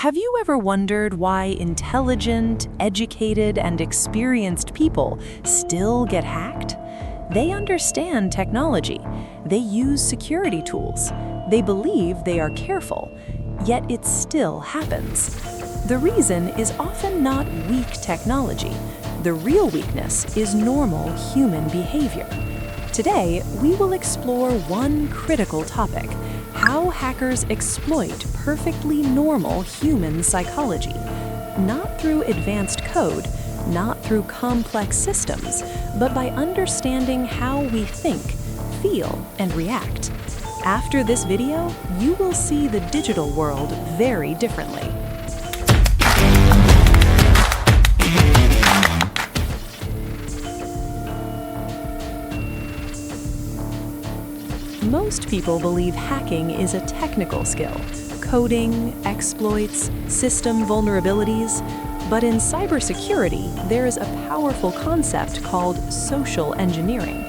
Have you ever wondered why intelligent, educated, and experienced people still get hacked? They understand technology. They use security tools. They believe they are careful, yet it still happens. The reason is often not weak technology. The real weakness is normal human behavior. Today, we will explore one critical topic: how hackers exploit perfectly normal human psychology. Not through advanced code, not through complex systems, but by understanding how we think, feel, and react. After this video, you will see the digital world very differently. Most people believe hacking is a technical skill, coding, exploits, system vulnerabilities. But in cybersecurity, there is a powerful concept called social engineering.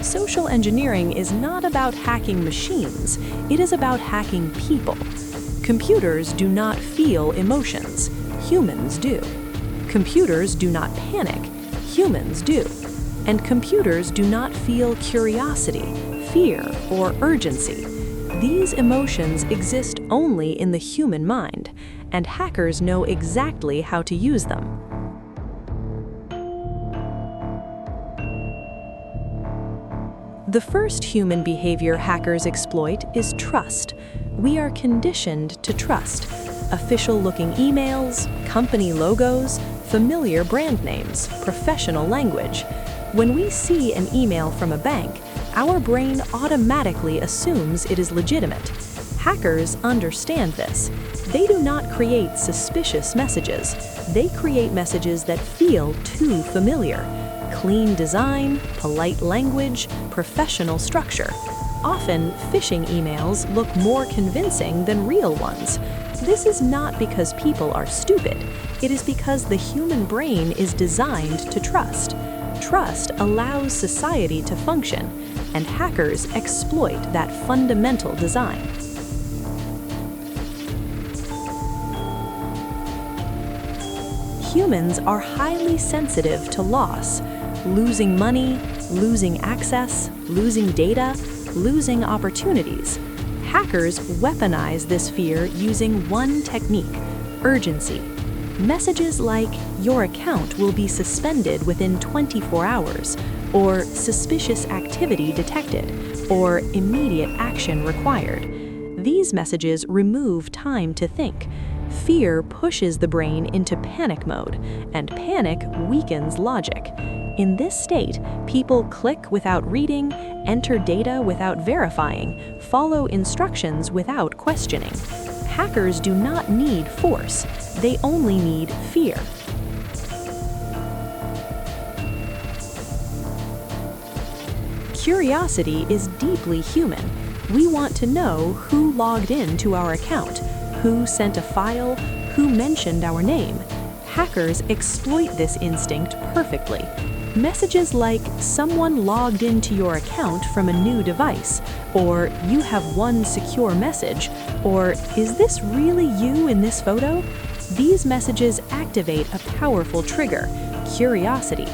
Social engineering is not about hacking machines, it is about hacking people. Computers do not feel emotions, humans do. Computers do not panic, humans do. And computers do not feel curiosity, fear, or urgency. These emotions exist only in the human mind, and hackers know exactly how to use them. The first human behavior hackers exploit is trust. We are conditioned to trust. Official-looking emails, company logos, familiar brand names, professional language. When we see an email from a bank, our brain automatically assumes it is legitimate. Hackers understand this. They do not create suspicious messages. They create messages that feel too familiar. Clean design, polite language, professional structure. Often, phishing emails look more convincing than real ones. This is not because people are stupid. It is because the human brain is designed to trust. Trust allows society to function, and hackers exploit that fundamental design. Humans are highly sensitive to loss. Losing money, losing access, losing data, losing opportunities. Hackers weaponize this fear using one technique: urgency. Messages like, "Your account will be suspended within 24 hours," or "suspicious activity detected," or "immediate action required." These messages remove time to think. Fear pushes the brain into panic mode, and panic weakens logic. In this state, people click without reading, enter data without verifying, follow instructions without questioning. Hackers do not need force, they only need fear. Curiosity is deeply human. We want to know who logged in to our account, who sent a file, who mentioned our name. Hackers exploit this instinct perfectly. Messages like, "Someone logged into your account from a new device," or "You have one secure message," or "Is this really you in this photo?" These messages activate a powerful trigger: curiosity.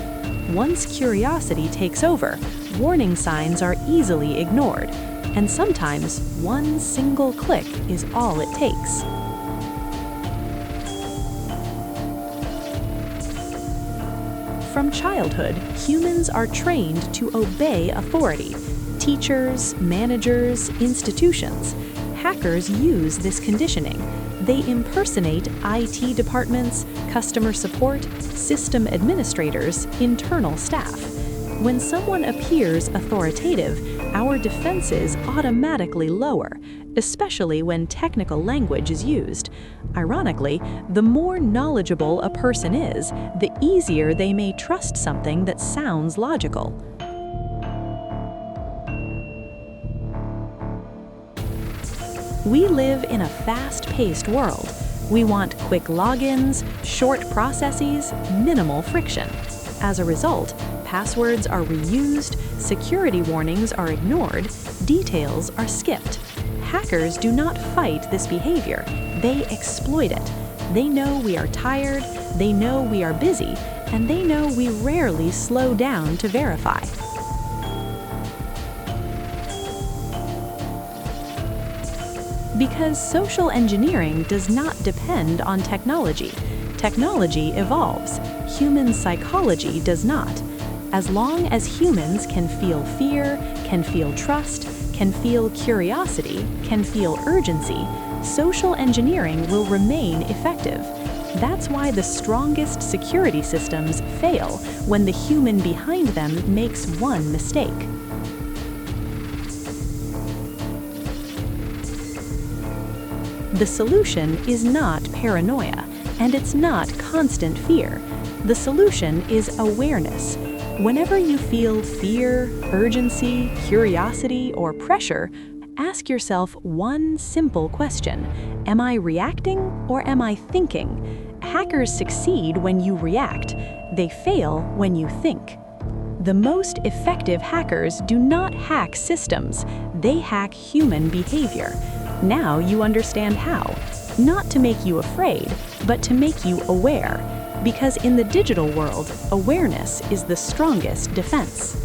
Once curiosity takes over, warning signs are easily ignored, and sometimes one single click is all it takes. From childhood, humans are trained to obey authority: teachers, managers, institutions. Hackers use this conditioning. They impersonate IT departments, customer support, system administrators, internal staff. When someone appears authoritative, our defenses automatically lower, especially when technical language is used. Ironically, the more knowledgeable a person is, the easier they may trust something that sounds logical. We live in a fast-paced world. We want quick logins, short processes, minimal friction. As a result, passwords are reused, security warnings are ignored, details are skipped. Hackers do not fight this behavior, they exploit it. They know we are tired, they know we are busy, and they know we rarely slow down to verify. Because social engineering does not depend on technology. Technology evolves. Human psychology does not. As long as humans can feel fear, can feel trust, can feel curiosity, can feel urgency, social engineering will remain effective. That's why the strongest security systems fail when the human behind them makes one mistake. The solution is not paranoia, and it's not constant fear. The solution is awareness. Whenever you feel fear, urgency, curiosity, or pressure, ask yourself one simple question: am I reacting or am I thinking? Hackers succeed when you react. They fail when you think. The most effective hackers do not hack systems. They hack human behavior. Now you understand how. Not to make you afraid, but to make you aware. Because in the digital world, awareness is the strongest defense.